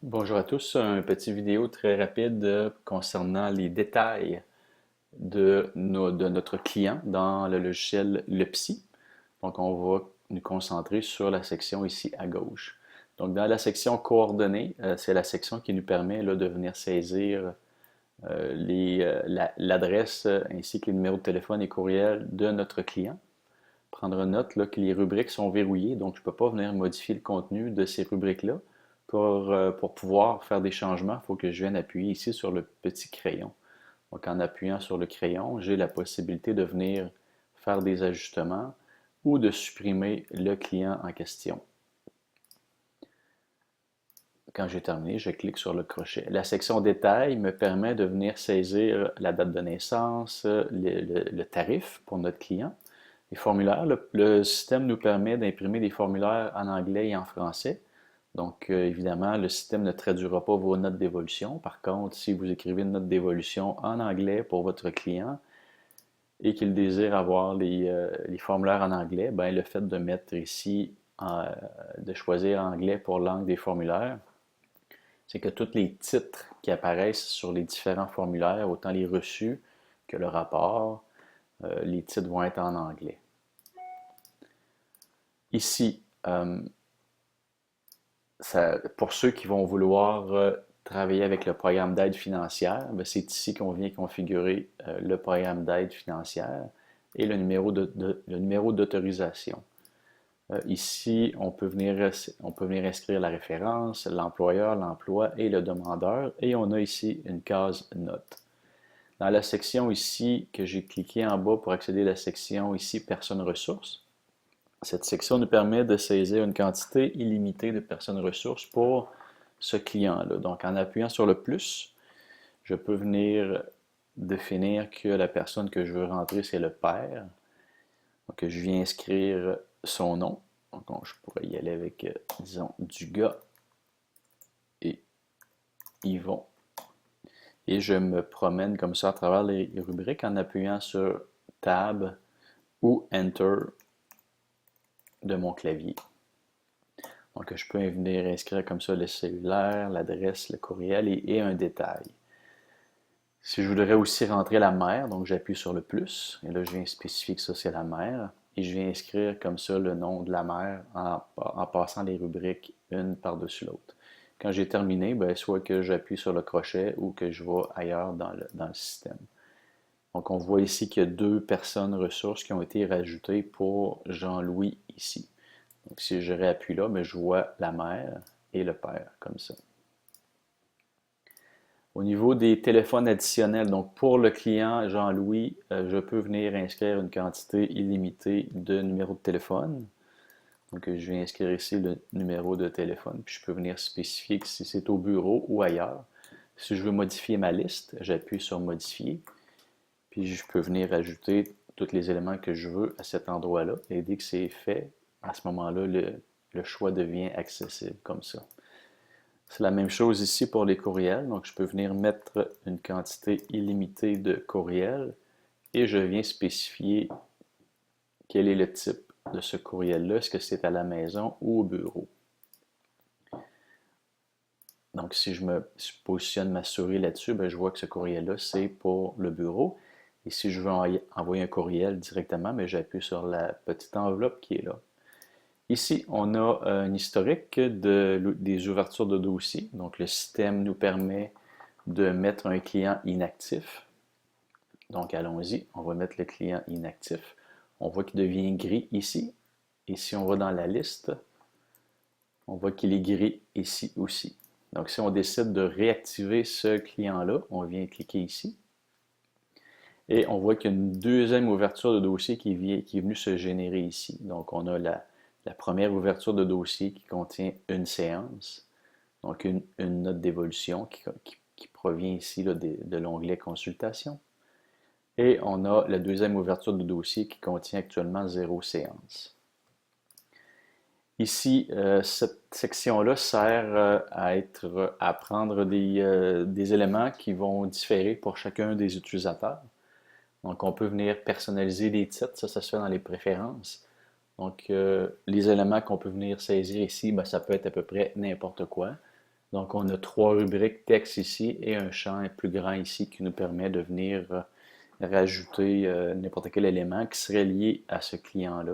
Bonjour à tous, un petit vidéo très rapide concernant les détails de notre client dans le logiciel LePsy. Donc, on va nous concentrer sur la section ici à gauche. Donc, dans la section coordonnées, c'est la section qui nous permet là, de venir saisir l'adresse ainsi que les numéros de téléphone et courriel de notre client. Prendre note là, que les rubriques sont verrouillées, donc je ne peux pas venir modifier le contenu de ces rubriques-là. Pour pouvoir faire des changements, il faut que je vienne appuyer ici sur le petit crayon. Donc en appuyant sur le crayon, j'ai la possibilité de venir faire des ajustements ou de supprimer le client en question. Quand j'ai terminé, je clique sur le crochet. La section détails me permet de venir saisir la date de naissance, le tarif pour notre client. Les formulaires, le système nous permet d'imprimer des formulaires en anglais et en français. Donc, évidemment, le système ne traduira pas vos notes d'évolution. Par contre, si vous écrivez une note d'évolution en anglais pour votre client et qu'il désire avoir les formulaires en anglais, ben, le fait de mettre ici, de choisir anglais pour langue des formulaires, c'est que tous les titres qui apparaissent sur les différents formulaires, autant les reçus que le rapport, les titres vont être en anglais. Ici, pour ceux qui vont vouloir travailler avec le programme d'aide financière, c'est ici qu'on vient configurer le programme d'aide financière et le numéro d'autorisation. Ici, on peut venir inscrire la référence, l'employeur, l'emploi et le demandeur, et on a ici une case notes. Dans la section ici que j'ai cliqué en bas pour accéder à la section ici personnes ressources, cette section nous permet de saisir une quantité illimitée de personnes ressources pour ce client-là. Donc, en appuyant sur le plus, je peux venir définir que la personne que je veux rentrer, c'est le père. Donc, je viens inscrire son nom. Donc, je pourrais y aller avec, disons, Dugas et Yvon. Et je me promène comme ça à travers les rubriques en appuyant sur Tab ou Enter de mon clavier. Donc, je peux venir inscrire comme ça le cellulaire, l'adresse, le courriel et un détail. Si je voudrais aussi rentrer la mère, donc j'appuie sur le plus, et là je viens spécifier que ça c'est la mère, et je viens inscrire comme ça le nom de la mère en passant les rubriques une par-dessus l'autre. Quand j'ai terminé, ben, soit que j'appuie sur le crochet ou que je vais ailleurs dans le système. Donc on voit ici qu'il y a deux personnes ressources qui ont été rajoutées pour Jean-Louis ici. Donc si je réappuie là, ben, je vois la mère et le père comme ça. Au niveau des téléphones additionnels, donc pour le client Jean-Louis, je peux venir inscrire une quantité illimitée de numéros de téléphone. Donc je vais inscrire ici le numéro de téléphone, puis je peux venir spécifier si c'est au bureau ou ailleurs. Si je veux modifier ma liste, j'appuie sur modifier, puis je peux venir ajouter tous les éléments que je veux à cet endroit-là. Et dès que c'est fait, à ce moment-là, le choix devient accessible comme ça. C'est la même chose ici pour les courriels. Donc, je peux venir mettre une quantité illimitée de courriels et je viens spécifier quel est le type de ce courriel-là. Est-ce que c'est à la maison ou au bureau? Donc, si je positionne ma souris là-dessus, je vois que ce courriel-là, c'est pour le bureau. Et si je veux envoyer un courriel directement, j'appuie sur la petite enveloppe qui est là. Ici, on a un historique des ouvertures de dossiers. Donc, le système nous permet de mettre un client inactif. Donc, allons-y, on va mettre le client inactif. On voit qu'il devient gris ici. Et si on va dans la liste, on voit qu'il est gris ici aussi. Donc, si on décide de réactiver ce client-là, on vient cliquer ici. Et on voit qu'il y a une deuxième ouverture de dossier qui est venue se générer ici. Donc, on a la première ouverture de dossier qui contient une séance, donc une note d'évolution qui provient ici là, de l'onglet consultation. Et on a la deuxième ouverture de dossier qui contient actuellement 0 séance. Ici, cette section-là sert à prendre des éléments qui vont différer pour chacun des utilisateurs. Donc, on peut venir personnaliser les titres, ça se fait dans les préférences. Donc, les éléments qu'on peut venir saisir ici, ça peut être à peu près n'importe quoi. Donc, on a trois rubriques texte ici et un champ plus grand ici qui nous permet de venir rajouter n'importe quel élément qui serait lié à ce client-là.